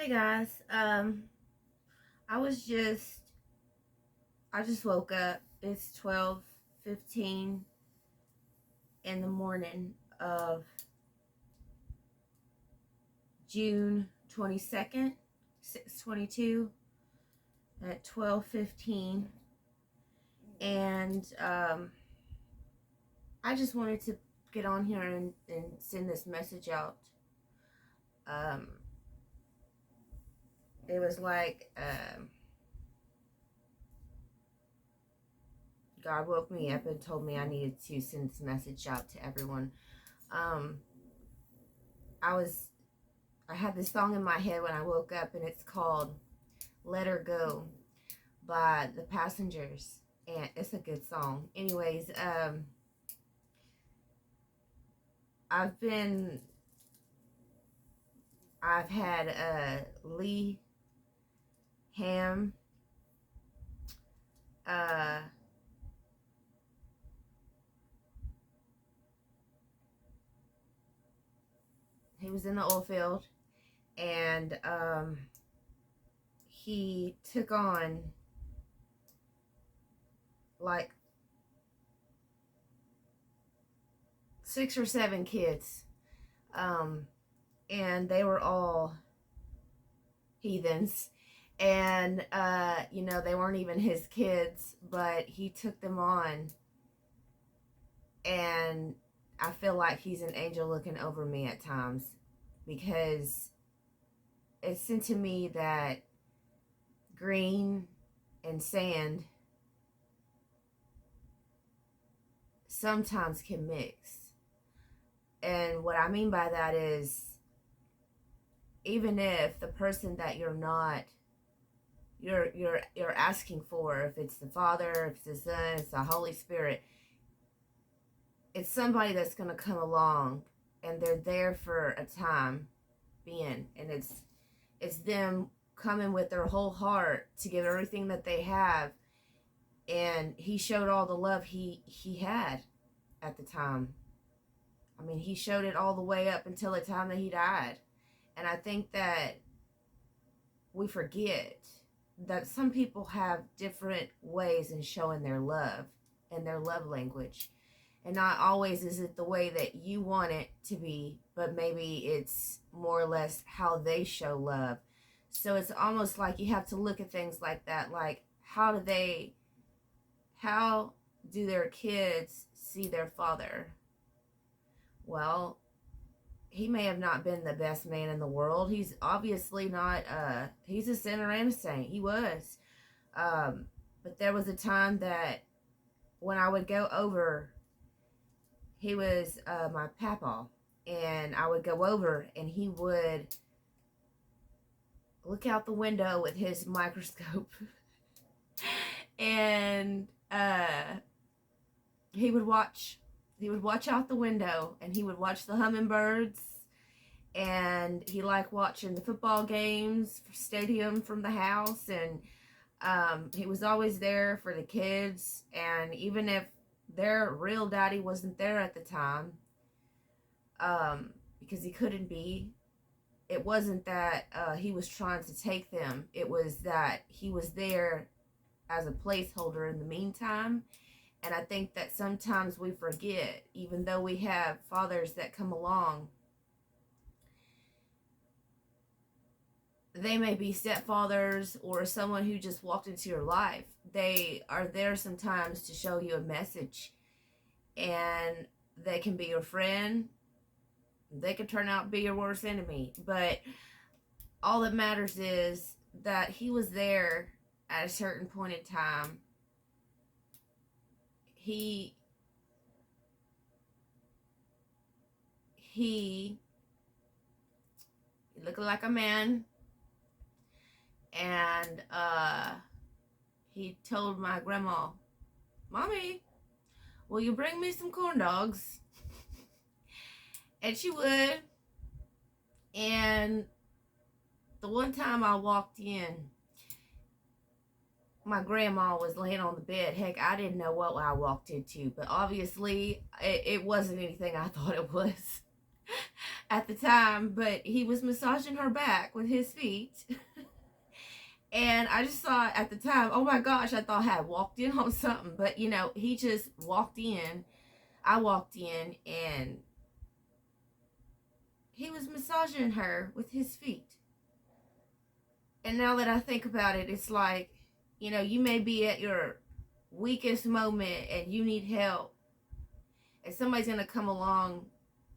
Hey guys, I was just I just woke up. It's 12:15 in the morning of June 22nd, 6/22 at 12:15, and I just wanted to get on here and send this message out. Um, it was like God woke me up and told me I needed to send this message out to everyone. Um, I was I had this song in my head when I woke up, and it's called Let Her Go by the Passengers. And it's a good song. Anyways, I've been, I've had Lee Ham, uh, he was in the oil field, and he took on like 6 or 7 kids, um, and they were all heathens, and they weren't even his kids, but he took them on, and I feel like he's an angel looking over me at times, because it said to me that green and sand sometimes can mix. And what I mean by that is, even if the person that you're asking for, if it's the Father, if it's the Son, it's the Holy Spirit, it's somebody that's going to come along, and they're there for a time being, and it's them coming with their whole heart to give everything that they have. And he showed all the love he had at the time. I mean, he showed it all the way up until the time that he died. And I think that we forget that some people have different ways in showing their love and their love language. And not always is it the way that you want it to be, but maybe it's more or less how they show love. So it's almost like you have to look at things like that. Like, how do their kids see their father? Well, he may have not been the best man in the world. He's obviously not, he's a sinner and a saint. He was. But there was a time that when I would go over, he was my papa, and I would go over, and he would look out the window with his microscope and he would watch out the window, and he would watch the hummingbirds, and he liked watching the football games stadium from the house. And he was always there for the kids, and even if their real daddy wasn't there at the time, because he couldn't be, it wasn't that he was trying to take them. It was that he was there as a placeholder in the meantime. And I think that sometimes we forget, even though we have fathers that come along, they may be stepfathers or someone who just walked into your life. They are there sometimes to show you a message, and they can be your friend. They could turn out to be your worst enemy. But all that matters is that he was there at a certain point in time. He looked like a man, and he told my grandma, "Mommy, will you bring me some corn dogs?" And she would. And the one time I walked in, my grandma was laying on the bed. Heck, I didn't know what I walked into, but obviously it wasn't anything I thought it was. at the time, but he was massaging her back with his feet. And I just thought at the time, oh my gosh, I thought I had walked in on something. But he just walked in. I walked in and he was massaging her with his feet. And now that I think about it, it's like, you may be at your weakest moment and you need help. And somebody's going to come along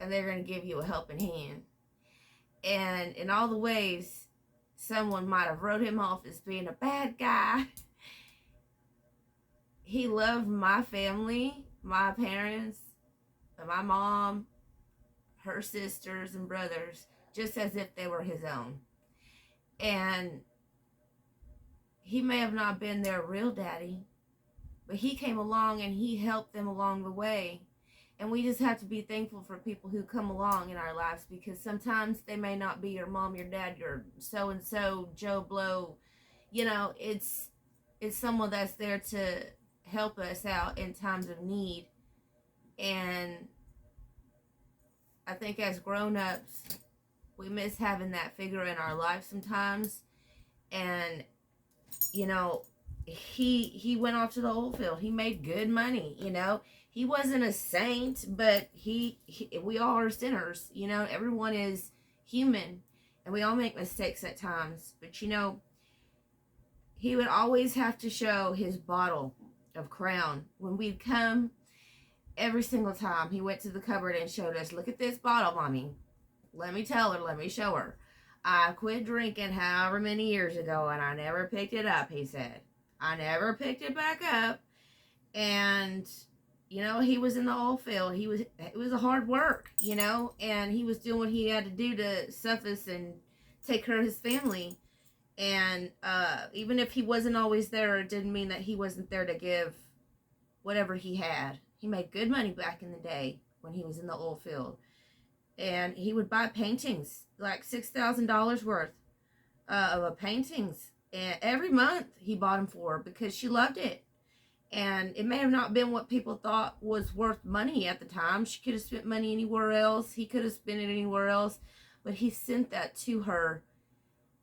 and they're going to give you a helping hand. And in all the ways, someone might have wrote him off as being a bad guy. He loved my family, my parents, my mom, her sisters and brothers, just as if they were his own. And he may have not been their real daddy, but he came along and he helped them along the way. And we just have to be thankful for people who come along in our lives, because sometimes they may not be your mom, your dad, your so-and-so, Joe Blow. It's someone that's there to help us out in times of need. And I think as grown-ups, we miss having that figure in our life sometimes. And, he went off to the oil field. He made good money, He wasn't a saint, but we all are sinners, Everyone is human, and we all make mistakes at times. But, he would always have to show his bottle of Crown. When we'd come, every single time, he went to the cupboard and showed us, look at this bottle, Mommy. Let me tell her, let me show her. I quit drinking however many years ago, and I never picked it up, he said. I never picked it back up. And, he was in the oil field. It was a hard work, and he was doing what he had to do to suffice and take care of his family. And even if he wasn't always there, it didn't mean that he wasn't there to give whatever he had. He made good money back in the day when he was in the oil field. And he would buy paintings, like $6,000 worth of paintings. And every month he bought them for her because she loved it. And it may have not been what people thought was worth money at the time. She could have spent money anywhere else. He could have spent it anywhere else. But he sent that to her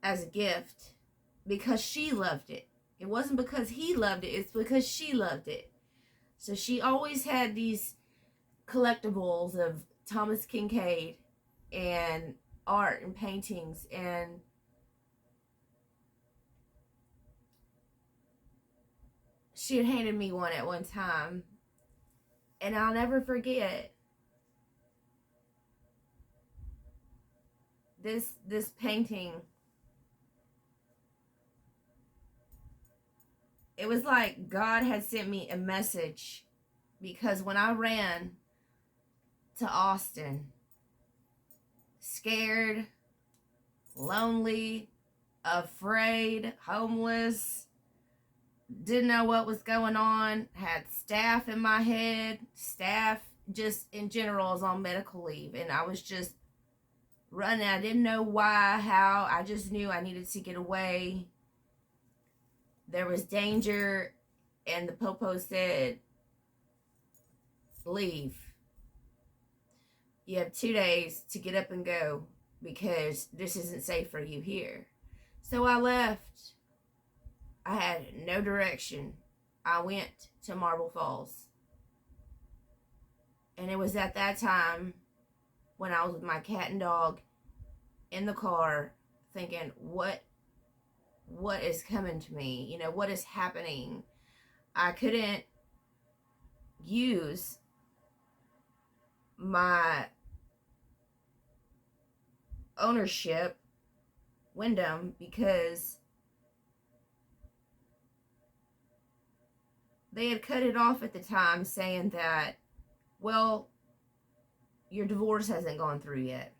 as a gift because she loved it. It wasn't because he loved it. It's because she loved it. So she always had these collectibles of Thomas Kincaid and art and paintings, and she had handed me one at one time, and I'll never forget this painting. It was like God had sent me a message, because when I ran to Austin, scared, lonely, afraid, homeless, didn't know what was going on, had staff in my head, staff just in general was on medical leave, and I was just running. I didn't know why, how, I just knew I needed to get away. There was danger, and the popo said, leave. You have 2 days to get up and go because this isn't safe for you here. So I left. I had no direction. I went to Marble Falls. And it was at that time when I was with my cat and dog in the car thinking, what is coming to me? What is happening? I couldn't use my ownership, Wyndham, because they had cut it off at the time, saying that, well, your divorce hasn't gone through yet,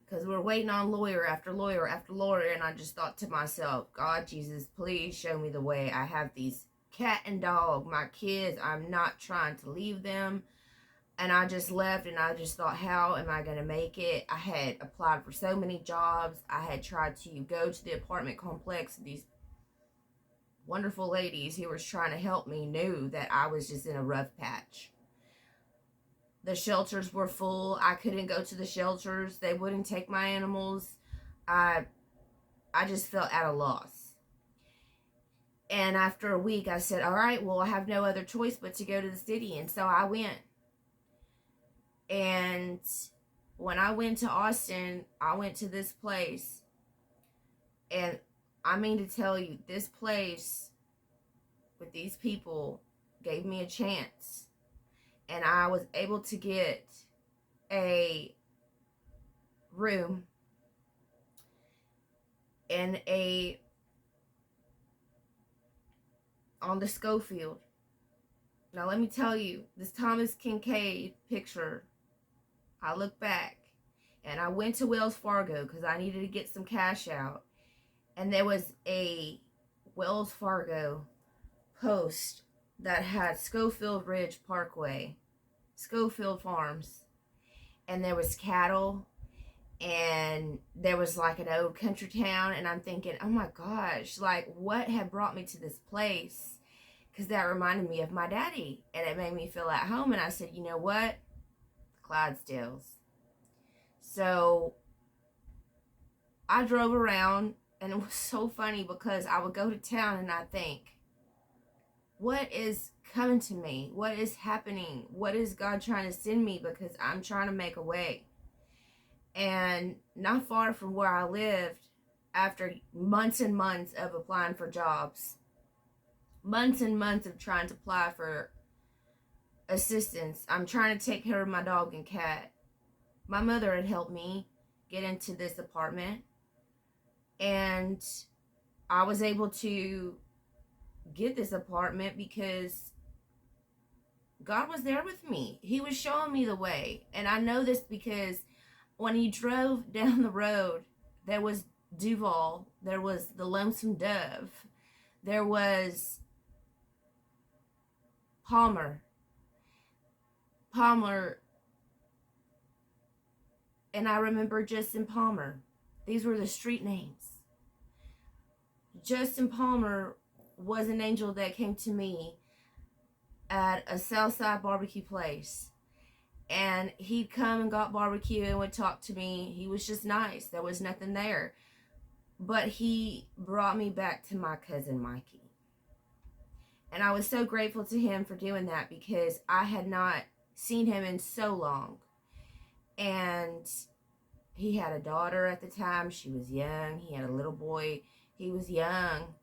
because we're waiting on lawyer after lawyer after lawyer. And I just thought to myself, God, Jesus, please show me the way. I have these cat and dog, my kids. I'm not trying to leave them. And I just left, and I just thought, how am I going to make it? I had applied for so many jobs. I had tried to go to the apartment complex. These wonderful ladies who were trying to help me knew that I was just in a rough patch. The shelters were full. I couldn't go to the shelters. They wouldn't take my animals. I I just felt at a loss. And after a week, I said, all right, well, I have no other choice but to go to the city. And so I went. And when I went to Austin, I went to this place. And I mean to tell you, this place with these people gave me a chance. And I was able to get a room in a on the Schofield. Now let me tell you, this Thomas Kincaid picture, I look back and I went to Wells Fargo because I needed to get some cash out. And there was a Wells Fargo post that had Schofield Ridge Parkway, Schofield Farms. And there was cattle and there was like an old country town. And I'm thinking, oh my gosh, like what had brought me to this place? Because that reminded me of my daddy and it made me feel at home. And I said, you know what? Clydesdales. So I drove around and it was so funny because I would go to town and I think, what is coming to me? What is happening? What is God trying to send me? Because I'm trying to make a way. And not far from where I lived, after months and months of applying for jobs, months and months of trying to apply for assistance, I'm trying to take care of my dog and cat. My mother had helped me get into this apartment, and I was able to get this apartment because God was there with me. He was showing me the way. And I know this because when he drove down the road, there was Duval, there was the Lonesome Dove, there was Palmer, and I remember Justin Palmer. These were the street names. Justin Palmer was an angel that came to me at a Southside barbecue place. And he'd come and got barbecue and would talk to me. He was just nice. There was nothing there. But he brought me back to my cousin Mikey. And I was so grateful to him for doing that because I had not seen him in so long. And he had a daughter at the time. She was young. He had a little boy. He was young.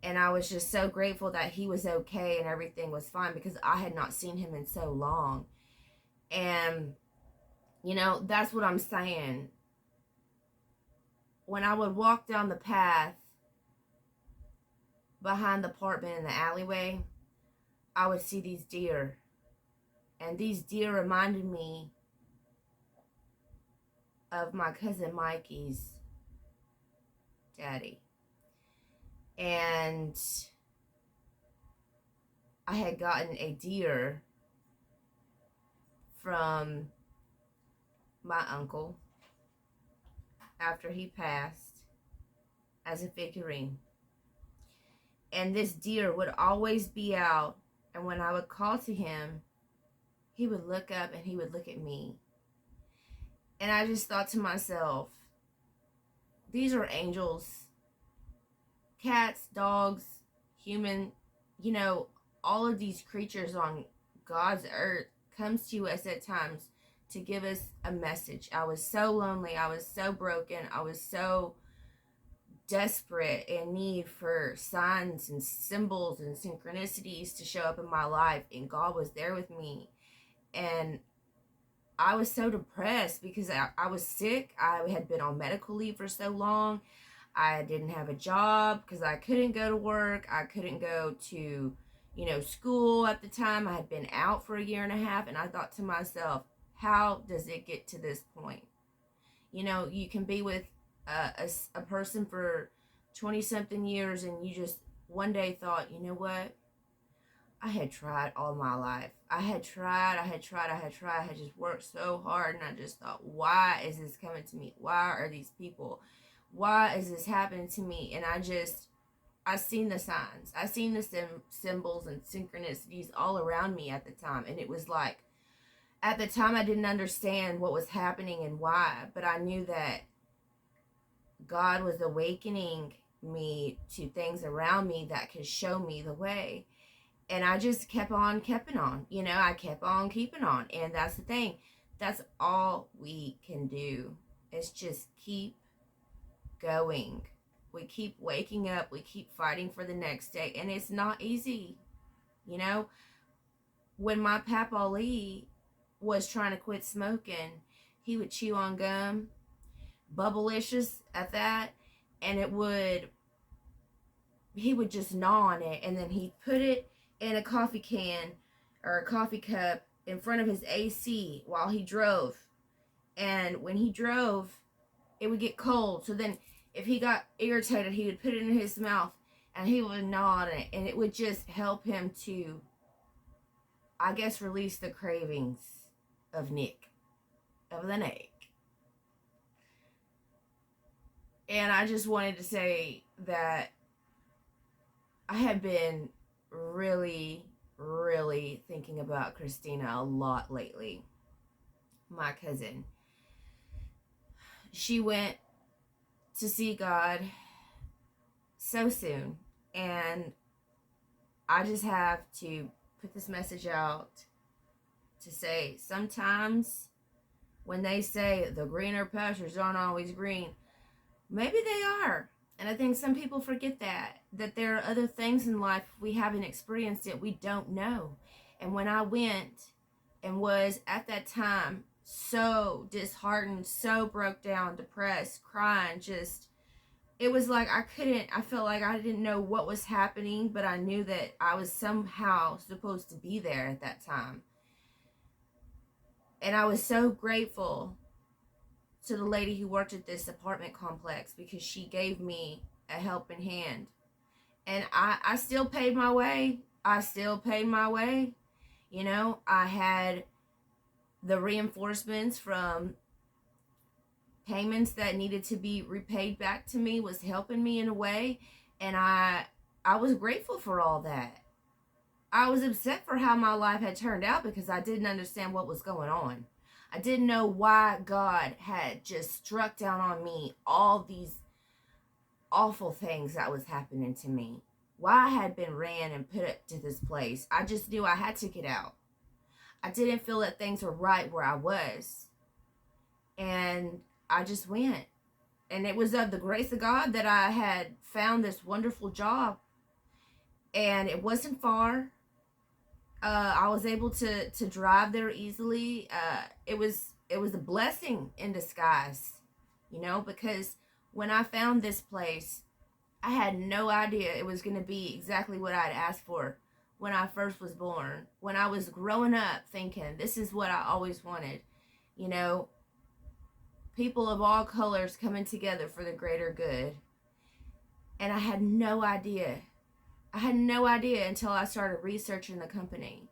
And I was just so grateful that he was okay and everything was fine because I had not seen him in so long. And, you know, that's what I'm saying. When I would walk down the path behind the apartment in the alleyway, I would see these deer. And these deer reminded me of my cousin Mikey's daddy. And I had gotten a deer from my uncle after he passed as a figurine. And this deer would always be out, and when I would call to him, he would look up and he would look at me. And I just thought to myself, these are angels. Cats, dogs, human, you know, all of these creatures on God's earth comes to us at times to give us a message. I was so lonely. I was so broken. I was so desperate in need for signs and symbols and synchronicities to show up in my life. And God was there with me. And I was so depressed because I was sick. I had been on medical leave for so long. I didn't have a job because I couldn't go to work. I couldn't go to, you know, school at the time. I had been out for a year and a half. And I thought to myself, how does it get to this point? You know, you can be with a person for 20-something years and you just one day thought, you know what? I had tried all my life. I had just worked so hard and I just thought, why is this coming to me? Why are these people? Why is this happening to me? And I seen the signs. I seen the symbols and synchronicities all around me at the time. And it was like, At the time, I didn't understand what was happening and why, but I knew that God was awakening me to things around me that could show me the way. And I just kept on keeping on. I kept on keeping on. And that's the thing. That's all we can do is just keep going. We keep waking up. We keep fighting for the next day. And it's not easy. You know, when my Papa Lee was trying to quit smoking, he would chew on gum, Bubblicious at that, and he would just gnaw on it, and then he'd put it in a coffee can or a coffee cup in front of his AC while he drove. And when he drove, it would get cold. So then if he got irritated, he would put it in his mouth and he would gnaw on it, and it would just help him to, I guess, release the cravings of the Nick. And I just wanted to say that I have been really, really thinking about Christina a lot lately. My cousin. She went to see God so soon. And I just have to put this message out to say, sometimes when they say the greener pastures aren't always green, maybe they are. And I think some people forget that there are other things in life we haven't experienced it, we don't know. And when I went and was at that time so disheartened, so broke down, depressed, crying, just, it was like I felt like I didn't know what was happening, but I knew that I was somehow supposed to be there at that time. And I was so grateful to the lady who worked at this apartment complex because she gave me a helping hand. And I still paid my way. I had the reinforcements from payments that needed to be repaid back to me was helping me in a way. And I was grateful for all that. I was upset for how my life had turned out because I didn't understand what was going on. I didn't know why God had just struck down on me all these awful things that was happening to me. Why I had been ran and put up to this place. I just knew I had to get out. I didn't feel that things were right where I was. And I just went. And it was of the grace of God that I had found this wonderful job. And it wasn't far. I was able to drive there easily. It was a blessing in disguise, because when I found this place, I had no idea it was going to be exactly what I'd asked for when I first was born. When I was growing up thinking, this is what I always wanted. People of all colors coming together for the greater good. And I had no idea. I had no idea until I started researching the company.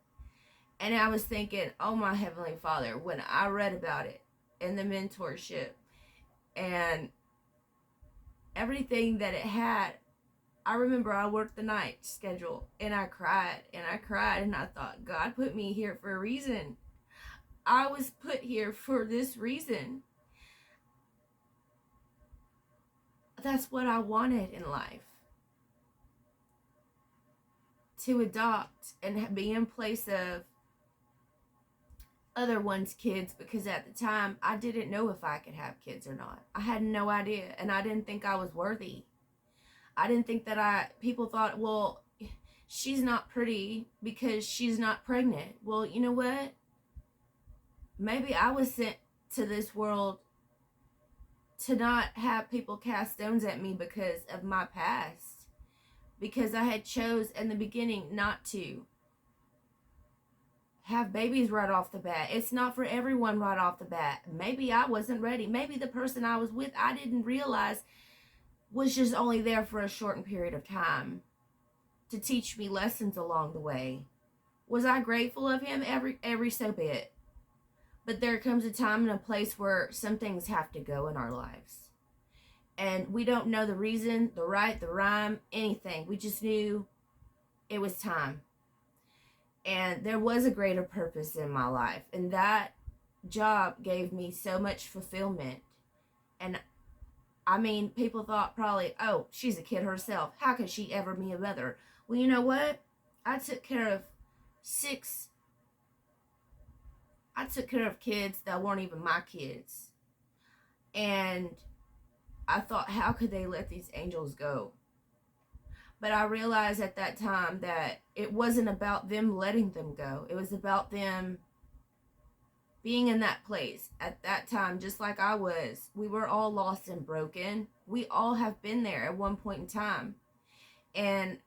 And I was thinking, oh my Heavenly Father, when I read about it in the mentorship and everything that it had, I remember I worked the night schedule and I cried and I thought, God put me here for a reason. I was put here for this reason. That's what I wanted in life. To adopt and be in place of other one's kids, because at the time I didn't know if I could have kids or not. I had no idea, and I didn't think I was worthy. I didn't think that people thought, well, she's not pretty because she's not pregnant. Well, you know what? Maybe I was sent to this world to not have people cast stones at me because of my past. Because I had chose in the beginning not to have babies right off the bat. It's not for everyone right off the bat. Maybe I wasn't ready. Maybe the person I was with, I didn't realize was just only there for a short period of time to teach me lessons along the way. Was I grateful of him? Every so bit. But there comes a time and a place where some things have to go in our lives. And we don't know the reason, the right, the rhyme, anything. We just knew it was time. And there was a greater purpose in my life. And that job gave me so much fulfillment. And I mean, people thought probably, oh, she's a kid herself. How could she ever be a mother? Well, you know what? I took care of six, I took care of kids that weren't even my kids. And I thought, how could they let these angels go? But I realized at that time that it wasn't about them letting them go. It was about them being in that place at that time, just like I was. We were all lost and broken. We all have been there at one point in time. And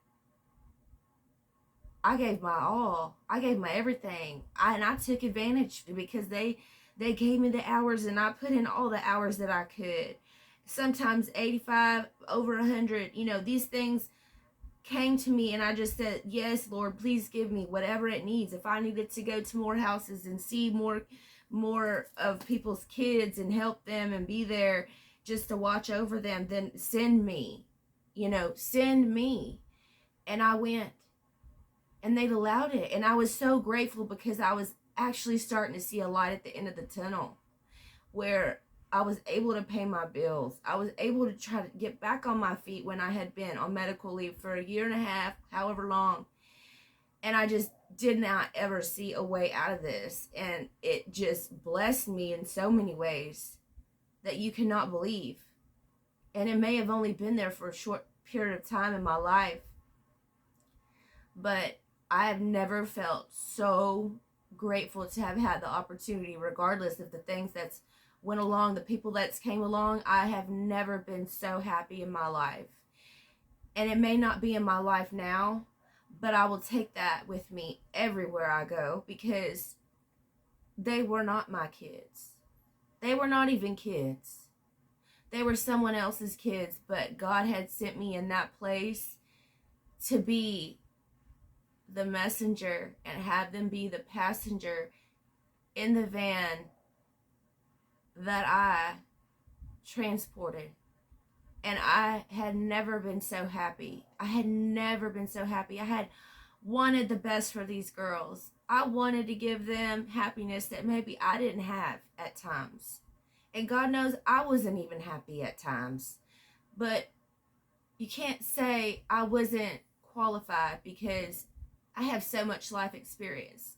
I gave my all. I gave my everything. I took advantage because they gave me the hours, and I put in all the hours that I could. Sometimes 85, over 100, these things came to me, and I just said, yes, Lord, please give me whatever it needs. If I needed to go to more houses and see more of people's kids and help them and be there just to watch over them, then send me. Send me. And I went, and they'd allowed it. And I was so grateful because I was actually starting to see a light at the end of the tunnel where I was able to pay my bills. I was able to try to get back on my feet when I had been on medical leave for a year and a half, however long. And I just did not ever see a way out of this. And it just blessed me in so many ways that you cannot believe. And it may have only been there for a short period of time in my life, but I have never felt so grateful to have had the opportunity, regardless of the things that's went along, the people that's came along. I have never been so happy in my life. And it may not be in my life now, but I will take that with me everywhere I go, because they were not my kids. They were not even kids. They were someone else's kids, but God had sent me in that place to be the messenger and have them be the passenger in the van that I transported. And I had never been so happy. I had never been so happy. I had wanted the best for these girls. I wanted to give them happiness that maybe I didn't have at times. And God knows I wasn't even happy at times. But you can't say I wasn't qualified, because I have so much life experience.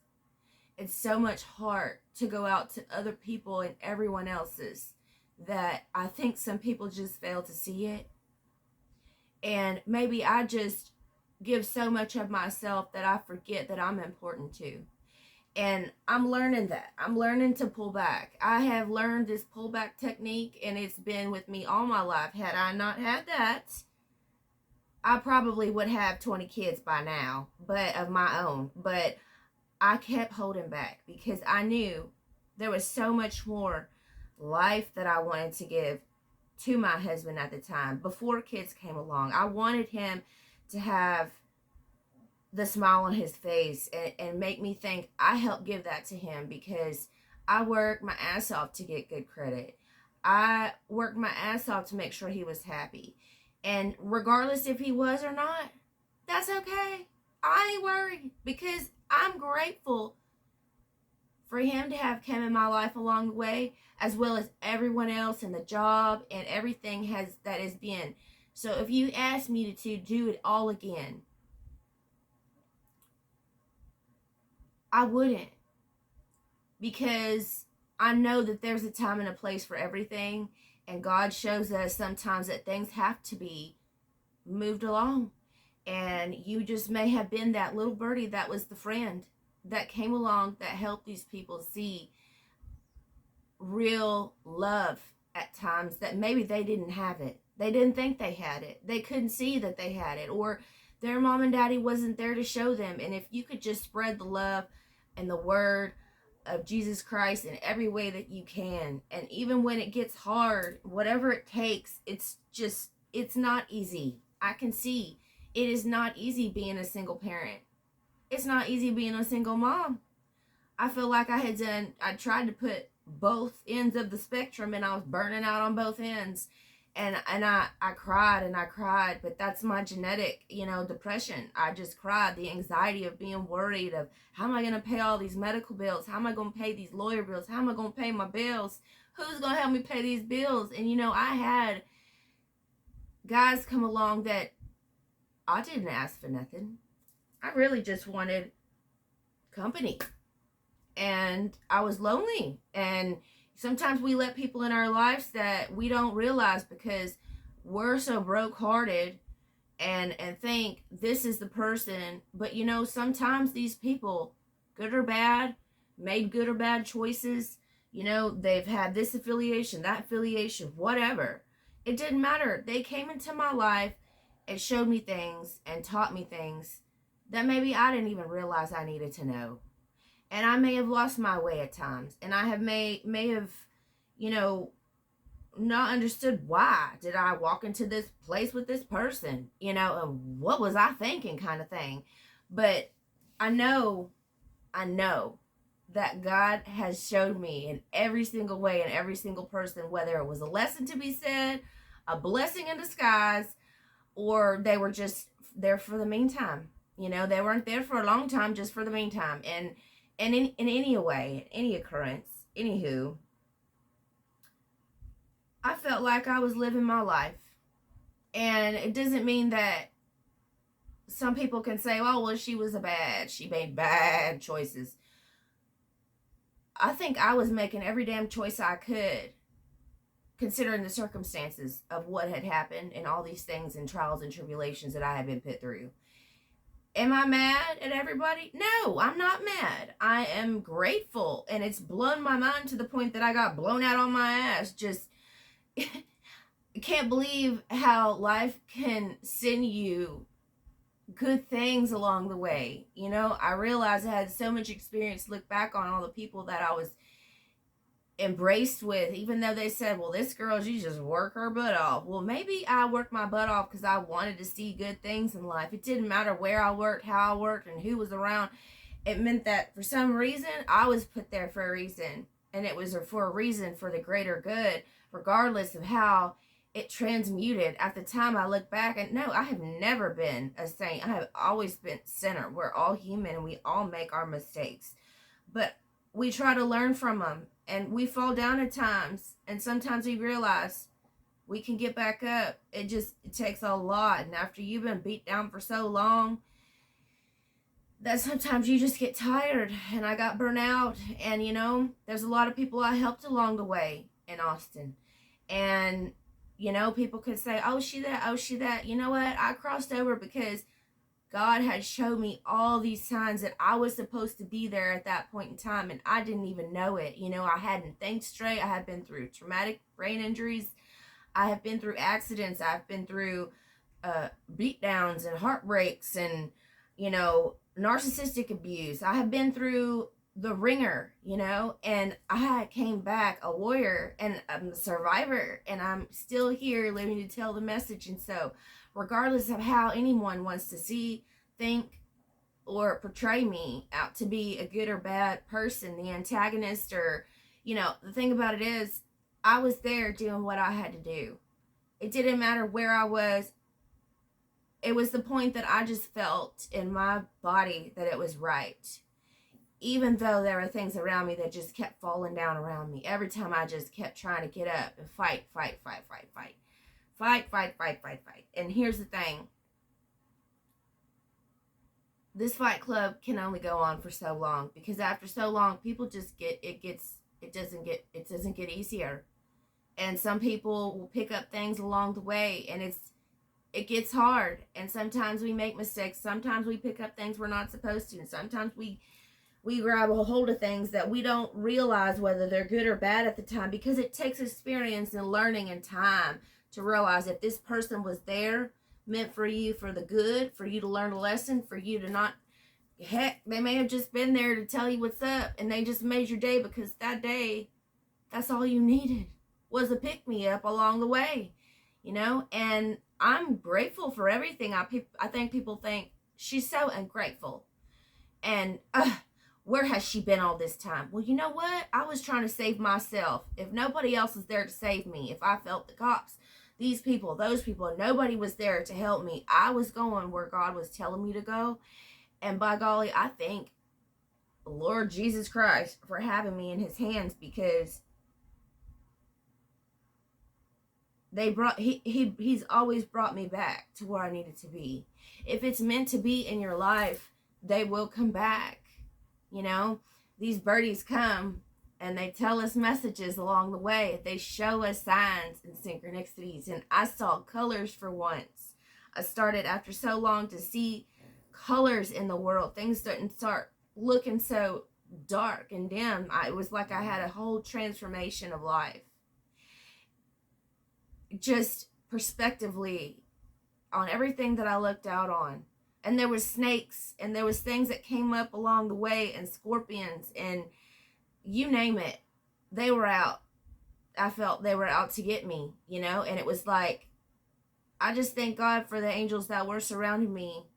It's so much heart to go out to other people and everyone else's that I think some people just fail to see it. And maybe I just give so much of myself that I forget that I'm important too. And I'm learning that. I'm learning to pull back. I have learned this pullback technique, and it's been with me all my life. Had I not had that, I probably would have 20 kids by now, but of my own. But I kept holding back because I knew there was so much more life that I wanted to give to my husband at the time before kids came along. I wanted him to have the smile on his face and make me think I helped give that to him, because I worked my ass off to get good credit. I worked my ass off to make sure he was happy. And regardless if he was or not, that's okay. I ain't worried, because I'm grateful for him to have come in my life along the way, as well as everyone else in the job and everything that has been. So if you ask me to do it all again, I wouldn't, because I know that there's a time and a place for everything, and God shows us sometimes that things have to be moved along. And you just may have been that little birdie that was the friend that came along that helped these people see real love at times that maybe they didn't have it. They didn't think they had it. They couldn't see that they had it, or their mom and daddy wasn't there to show them. And if you could just spread the love and the word of Jesus Christ in every way that you can, and even when it gets hard, whatever it takes, it's not easy. I can see it is not easy being a single parent. It's not easy being a single mom. I feel like I tried to put both ends of the spectrum, and I was burning out on both ends. And I cried and I cried, but that's my genetic, depression. I just cried. The anxiety of being worried of, how am I going to pay all these medical bills? How am I going to pay these lawyer bills? How am I going to pay my bills? Who's going to help me pay these bills? And I had guys come along that I didn't ask for nothing. I really just wanted company. And I was lonely. And sometimes we let people in our lives that we don't realize because we're so broke-hearted and think this is the person. But sometimes these people, good or bad, made good or bad choices. They've had this affiliation, that affiliation, whatever. It didn't matter. They came into my life and showed me things and taught me things that maybe I didn't even realize I needed to know. And I may have lost my way at times, and I have may have, not understood why did I walk into this place with this person, and what was I thinking, kind of thing. But I know that God has showed me in every single way, in every single person, whether it was a lesson to be said, a blessing in disguise, or they were just there for the meantime. They weren't there for a long time, just for the meantime. And in any way, any occurrence, anywho, I felt like I was living my life. And it doesn't mean that some people can say, oh, well, she made bad choices. I think I was making every damn choice I could, considering the circumstances of what had happened and all these things and trials and tribulations that I had been put through. Am I mad at everybody? No, I'm not mad. I am grateful, and it's blown my mind to the point that I got blown out on my ass. Just can't believe how life can send you good things along the way. I realized I had so much experience to look back on all the people that I was embraced with, even though they said, well, this girl, she just work her butt off. Well, maybe I worked my butt off because I wanted to see good things in life. It didn't matter where I worked, how I worked, and who was around. It meant that for some reason I was put there for a reason, and it was for a reason, for the greater good, regardless of how it transmuted. At the time, I look back and no, I have never been a saint. I have always been a sinner. We're all human and we all make our mistakes, but we try to learn from them. And we fall down at times, and sometimes we realize we can get back up. It takes a lot. And after you've been beat down for so long, that sometimes you just get tired. And I got burnt out. And there's a lot of people I helped along the way in Austin. And people could say, oh, she that. You know what? I crossed over because God had showed me all these signs that I was supposed to be there at that point in time, and I didn't even know it. I hadn't think straight. I had been through traumatic brain injuries. I have been through accidents. I've been through beatdowns and heartbreaks and, narcissistic abuse. I have been through the ringer, and I came back a warrior and I'm a survivor, and I'm still here living to tell the message. And so regardless of how anyone wants to see, think, or portray me out to be a good or bad person, the antagonist, or, the thing about it is, I was there doing what I had to do. It didn't matter where I was. It was the point that I just felt in my body that it was right. Even though there were things around me that just kept falling down around me. Every time I just kept trying to get up and fight. And here's the thing. This fight club can only go on for so long, because after so long, people just it doesn't get easier. And some people will pick up things along the way, and it gets hard. And sometimes we make mistakes. Sometimes we pick up things we're not supposed to. And sometimes we grab a hold of things that we don't realize whether they're good or bad at the time, because it takes experience and learning and time to realize if this person was there, meant for you for the good, for you to learn a lesson, for you to not, heck, they may have just been there to tell you what's up, and they just made your day because that day, that's all you needed was a pick-me-up along the way, and I'm grateful for everything. I think people think she's so ungrateful, and where has she been all this time? Well, you know what? I was trying to save myself. If nobody else was there to save me, if I felt the cops, these people, those people. Nobody was there to help me. I was going where God was telling me to go. And by golly, I thank Lord Jesus Christ for having me in his hands, because he's always brought me back to where I needed to be. If it's meant to be in your life, they will come back. You know, these birdies come and they tell us messages along the way. They show us signs and synchronicities. And I saw colors for once. I started after so long to see colors in the world. Things didn't start looking so dark and dim. It was like I had a whole transformation of life. Just perspectively on everything that I looked out on. And there was snakes, and there was things that came up along the way, and scorpions, and you name it. They were out. I felt they were out to get me, you know? And it was like, I just thank God for the angels that were surrounding me,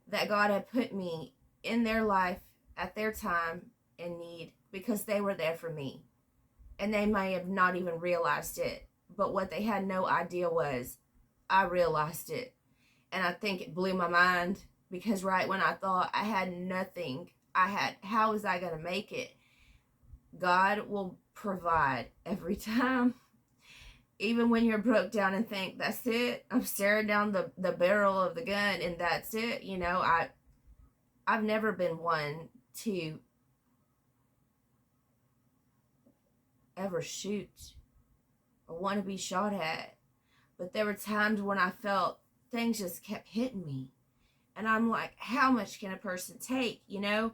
that God had put me in their life at their time in need, because they were there for me. And they may have not even realized it. But what they had no idea was, I realized it. And I think it blew my mind, because right when I thought I had nothing, how was I going to make it? God will provide every time. Even when you're broke down and think, that's it, I'm staring down the barrel of the gun and that's it. You know, I've never been one to ever shoot or want to be shot at. But there were times when I felt things just kept hitting me. And I'm like, how much can a person take, you know?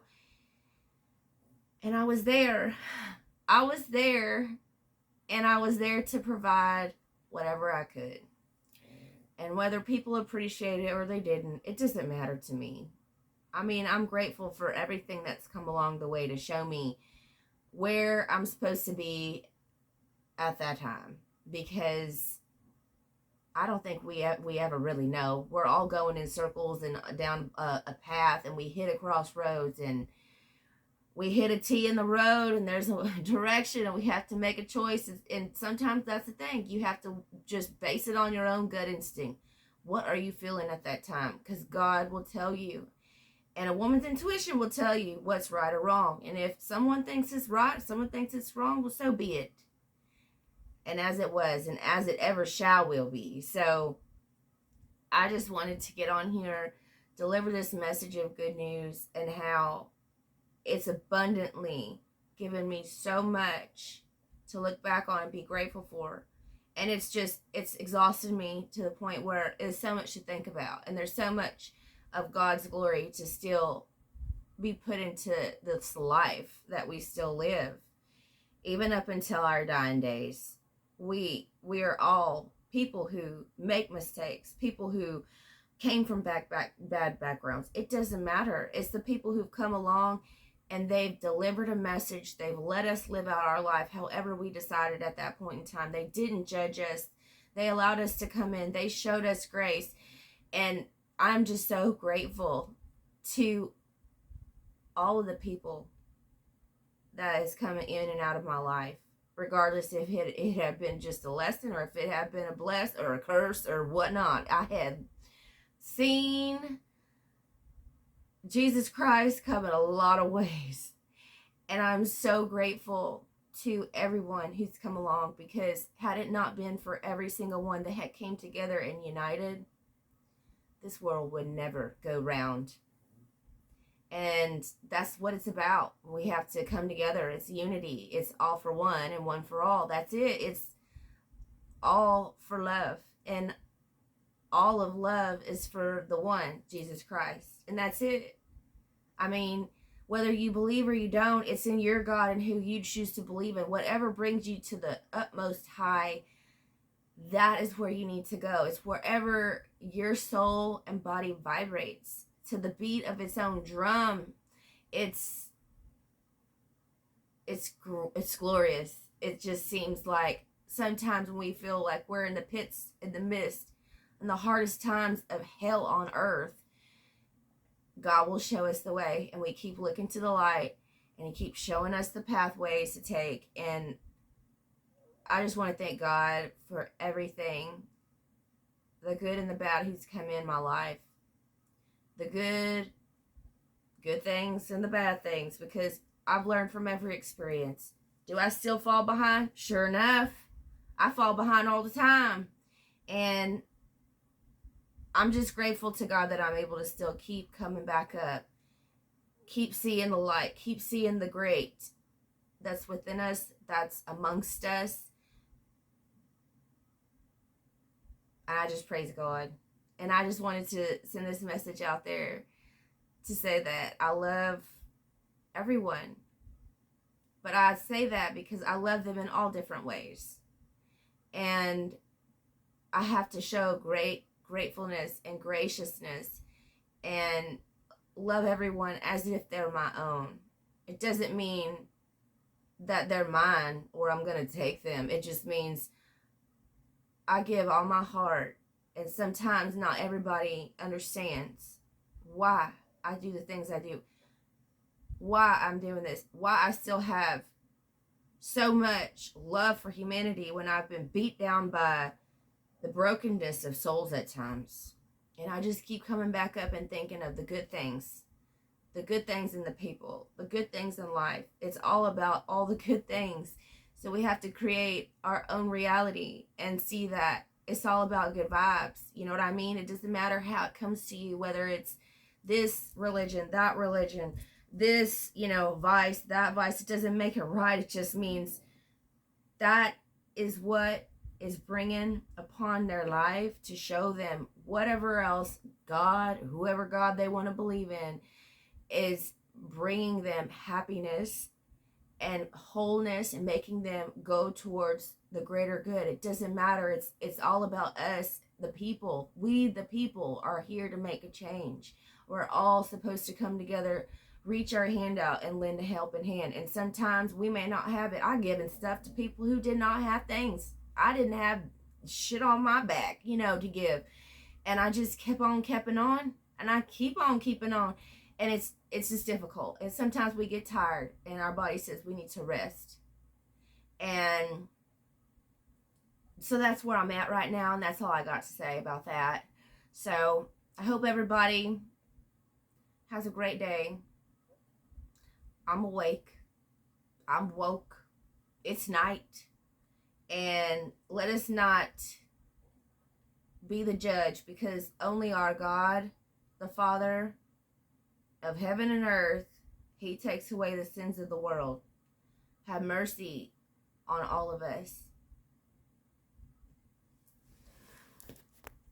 And I was there. I was there. And I was there to provide whatever I could. And whether people appreciate it or they didn't, it doesn't matter to me. I mean, I'm grateful for everything that's come along the way to show me where I'm supposed to be at that time. Because I don't think we ever really know. We're all going in circles and down a path, and we hit a crossroads, and we hit a T in the road, and there's a direction, and we have to make a choice. And sometimes that's the thing. You have to just base it on your own gut instinct. What are you feeling at that time? Because God will tell you. And a woman's intuition will tell you what's right or wrong. And if someone thinks it's right, someone thinks it's wrong, well, so be it. And as it was, and as it ever shall will be. So I just wanted to get on here, deliver this message of good news, and how it's abundantly given me so much to look back on and be grateful for. And it's exhausted me to the point where there's so much to think about. And there's so much of God's glory to still be put into this life that we still live. Even up until our dying days. We are all people who make mistakes, people who came from bad backgrounds. It doesn't matter. It's the people who've come along and they've delivered a message. They've let us live out our life however we decided at that point in time. They didn't judge us. They allowed us to come in. They showed us grace. And I'm just so grateful to all of the people that is coming in and out of my life. Regardless if it had been just a lesson or if it had been a bless or a curse or whatnot. I had seen Jesus Christ come in a lot of ways. And I'm so grateful to everyone who's come along, because had it not been for every single one that had came together and united, this world would never go round. And that's what it's about. We have to come together. It's unity. It's all for one and one for all. That's it. It's all for love. And all of love is for the one, Jesus Christ. And that's it. I mean, whether you believe or you don't, it's in your God and who you choose to believe in. Whatever brings you to the utmost high, that is where you need to go. It's wherever your soul and body vibrates to the beat of its own drum. It's glorious. It just seems like sometimes when we feel like we're in the pits, in the mist, in the hardest times of hell on earth, God will show us the way, and we keep looking to the light, and he keeps showing us the pathways to take. And I just want to thank God for everything, the good and the bad who's come in my life, the good things and the bad things, because I've learned from every experience. Do I still fall behind? Sure enough, I fall behind all the time. And I'm just grateful to God that I'm able to still keep coming back up, keep seeing the light, keep seeing the great that's within us, that's amongst us. And I just praise God. And I just wanted to send this message out there to say that I love everyone. But I say that because I love them in all different ways. And I have to show great gratefulness and graciousness and love everyone as if they're my own. It doesn't mean that they're mine or I'm going to take them. It just means I give all my heart. And sometimes not everybody understands why I do the things I do, why I'm doing this, why I still have so much love for humanity when I've been beat down by the brokenness of souls at times. And I just keep coming back up and thinking of the good things in the people, the good things in life. It's all about all the good things. So we have to create our own reality and see that it's all about good vibes. You know what I mean? It doesn't matter how it comes to you, whether it's this religion, that religion, this, vice, that vice. It doesn't make it right. It just means that is what is bringing upon their life to show them whatever else God, whoever God they want to believe in, is bringing them happiness and wholeness and making them go towards the greater good. It doesn't matter. It's all about us, the people. We, the people, are here to make a change. We're all supposed to come together, reach our hand out, and lend a helping hand. And sometimes we may not have it. I've given stuff to people who did not have things. I didn't have shit on my back, to give. And I just kept on keeping on. And I keep on keeping on. And it's just difficult. And sometimes we get tired and our body says we need to rest. And so that's where I'm at right now. And that's all I got to say about that. So I hope everybody has a great day. I'm awake. I'm woke. It's night. And let us not be the judge, because only our God, the Father of heaven and earth, He takes away the sins of the world. Have mercy on all of us.